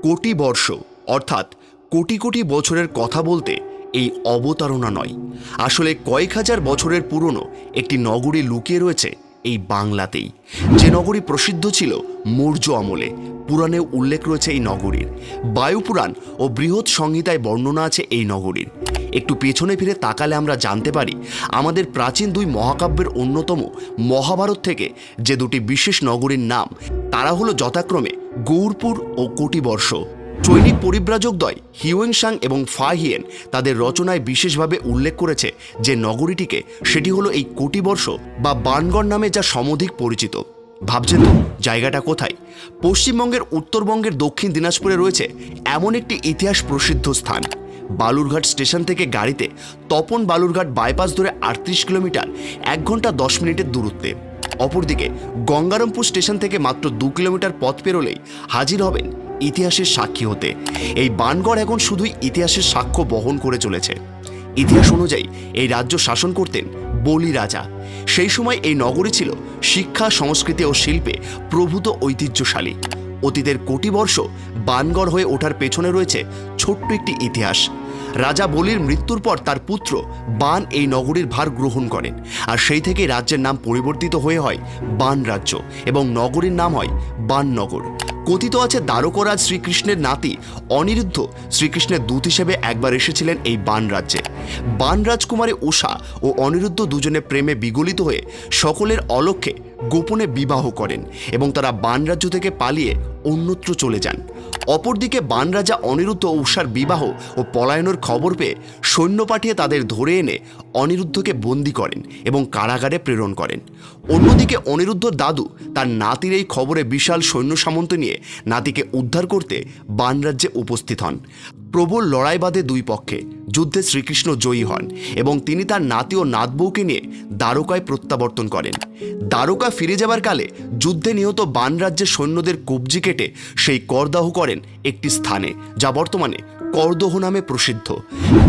কোটি বর্ষ অর্থাৎ কোটি কোটি বছরের কথা বলতে এই অবতারণা নয়, আসলে কয়েক হাজার বছরের পুরনো একটি নগরী লুকিয়ে রয়েছে এই বাংলাতেই। যে নগরী প্রসিদ্ধ ছিল মৌর্য আমলে, পুরাণেও উল্লেখ রয়েছে এই নগরীর। বায়ুপুরাণ ও বৃহৎ সংহিতায় বর্ণনা আছে এই নগরীর। একটু পেছনে ফিরে তাকালে আমরা জানতে পারি আমাদের প্রাচীন দুই মহাকাব্যের অন্যতম মহাভারত থেকে যে দুটি বিশেষ নগরীর নাম, তারা হলো যথাক্রমে গৌরপুর ও কোটিবর্ষ। চৈনিক পরিব্রাজকদ্বয় হিউয়েনসাং এবং ফাহিয়েন তাদের রচনায় বিশেষভাবে উল্লেখ করেছে যে নগরীটিকে, সেটি হলো এই কোটিবর্ষ বা বানগড় নামে যা সমধিক পরিচিত। ভাবছেন তো জায়গাটা কোথায়? পশ্চিমবঙ্গের উত্তরবঙ্গের দক্ষিণ দিনাজপুরে রয়েছে এমন একটি ইতিহাস প্রসিদ্ধ স্থান। বালুরঘাট স্টেশন থেকে গাড়িতে তপন বালুরঘাট বাইপাস ধরে 38 কিলোমিটার 1 ঘন্টা 10 মিনিটের দূরত্বে। অপরদিকে গঙ্গারামপুর স্টেশন থেকে মাত্র 2 কিলোমিটার পথ পেরোলেই হাজির হবেন ইতিহাসের সাক্ষী হতে। এই বানগড় এখন শুধুই ইতিহাসের সাক্ষ্য বহন করে চলেছে। ইতিহাস অনুযায়ী এই রাজ্য শাসন করতেন বলি রাজা। সেই সময় এই নগরী ছিল শিক্ষা, সংস্কৃতি ও শিল্পে প্রভূত ঐতিহ্যশালী। অতীতের কোটি বর্ষ বানগড় হয়ে ওঠার পেছনে রয়েছে ছোট্ট একটি ইতিহাস। রাজা বলির মৃত্যুর পর তার পুত্র বান এই নগরীর ভার গ্রহণ করেন, আর সেই থেকে রাজ্যের নাম পরিবর্তিত হয়ে হয় বান রাজ্য এবং নগরীর নাম হয় বাননগর। কথিত আছে দ্বারকরাজ শ্রীকৃষ্ণের নাতি অনিরুদ্ধ শ্রীকৃষ্ণের দূত হিসেবে একবার এসেছিলেন এই বান রাজ্যে। বান রাজকুমারী উষা ও অনিরুদ্ধ দুজনে প্রেমে বিগলিত হয়ে সকলের অলক্ষ্যে গোপনে বিবাহ করেন এবং তারা বান রাজ্য থেকে পালিয়ে অন্যত্র চলে যান। অপরদিকে বান রাজা অনিরুদ্ধ ও উষার বিবাহ ও পলায়নের খবর পেয়ে সৈন্য পাঠিয়ে তাদের ধরে এনে অনিরুদ্ধকে বন্দী করেন এবং কারাগারে প্রেরণ করেন। অন্যদিকে অনিরুদ্ধর দাদু তার নাতির এই খবরে বিশাল সৈন্য সামন্ত নিয়ে নাতিকে উদ্ধার করতে বান রাজ্যে উপস্থিত হন। প্রবল লড়াই বাঁধে দুই পক্ষে। যুদ্ধে শ্রীকৃষ্ণ জয়ী হন এবং তিনি তার নাতি ও নাতবউকে নিয়ে দ্বারকায় প্রত্যাবর্তন করেন। দ্বারকা ফিরে যাবার কালে যুদ্ধে নিহত বান রাজ্যের সৈন্যদের কবজি কেটে সেই করদাহ করেন একটি স্থানে, যা বর্তমানে করদহ নামে প্রসিদ্ধ।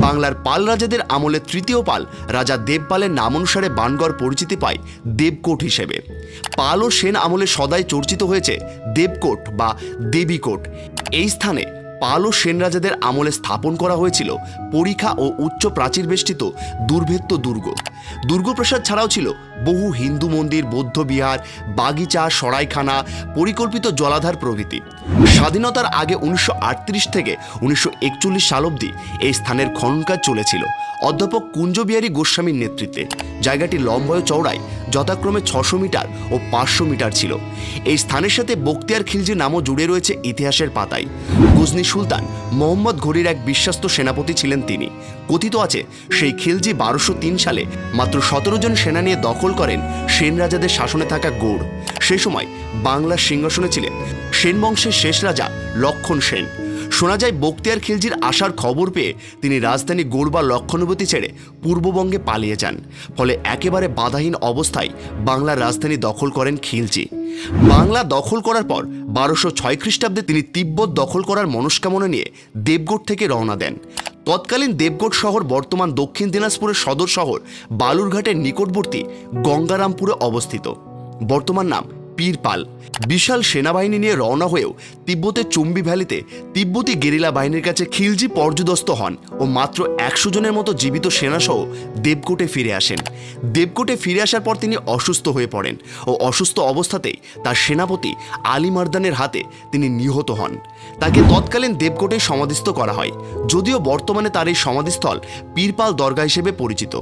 বাংলার পাল রাজাদের আমলে তৃতীয় পাল রাজা দেবপালের নাম অনুসারে বানগড় পরিচিতি পায় দেবকোট হিসেবে। পাল ও সেন আমলে সদাই চর্চিত হয়েছে দেবকোট বা দেবীকোট। এই স্থানে পাল ও সেন রাজাদের আমলে স্থাপন করা হয়েছিল পরিখা ও উচ্চ প্রাচীর বেষ্টিত দুর্ভেদ্য দুর্গ। দুর্গপ্রাসাদ ছাড়াও ছিল বহু হিন্দু মন্দির, বৌদ্ধ বিহার, বাগিচা, সরাইখানা, পরিকল্পিত জলাধার প্রভৃতি। স্বাধীনতার আগে 1938 থেকে 1941 সাল অবধি এই স্থানের খনন কাজ চলেছিল অধ্যাপক কুঞ্জবিহারী গোস্বামীর নেতৃত্বে। জায়গাটি লম্বায় চওড়ায় যথাক্রমে 600 মিটার ও 500 মিটার ছিল। এই স্থানের সাথে বখতিয়ার খিলজি নামও জুড়ে রয়েছে ইতিহাসের পাতায়। গজনী সুলতান মোহাম্মদ ঘুরির এক বিশ্বস্ত সেনাপতি ছিলেন তিনি। কথিত আছে সেই খিলজি 1203 সালে মাত্র 17 জন সেনা নিয়ে দখল করেন সেন রাজাদের শাসনে থাকা গৌড়। সে সময় বাংলার সিংহাসনে ছিলেন সেন বংশের শেষ রাজা লক্ষণ সেন। শোনা যায় বখতিয়ার খিলজির আসার খবর পেয়ে তিনি রাজধানী গৌড় বা লক্ষণবতী ছেড়ে পূর্ববঙ্গে পালিয়ে যান। ফলে একেবারে বাধাহীন অবস্থায় বাংলার রাজধানী দখল করেন খিলজি। বাংলা দখল করার পর 1206 খ্রিস্টাব্দে তিনি তিব্বত দখল করার মনস্কামনা নিয়ে দেবগড় থেকে রওনা দেন। তৎকালীন দেবগড় শহর বর্তমান দক্ষিণ দিনাজপুরের সদর শহর বালুরঘাটের নিকটবর্তী গঙ্গারামপুরে অবস্থিত। বর্তমান নাম পীরপাল। বিশাল সেনাবাহিনী নিয়ে রওনা হয়েও তিব্বতের চুম্বি ভ্যালিতে তিব্বতী গেরিলা বাহিনীর কাছে খিলজি পর্যুদস্ত হন ও মাত্র 100 জনের মতো জীবিত সেনাসহ দেবকোটে ফিরে আসেন। দেবকোটে ফিরে আসার পর তিনি অসুস্থ হয়ে পড়েন ও অসুস্থ অবস্থাতেই তার সেনাপতি আলী মার্দানের হাতে তিনি নিহত হন। তাকে তৎকালীন দেবকোটে সমাধিস্থ করা হয়, যদিও বর্তমানে তার এই সমাধিস্থল পীরপাল দরগা হিসেবে পরিচিত।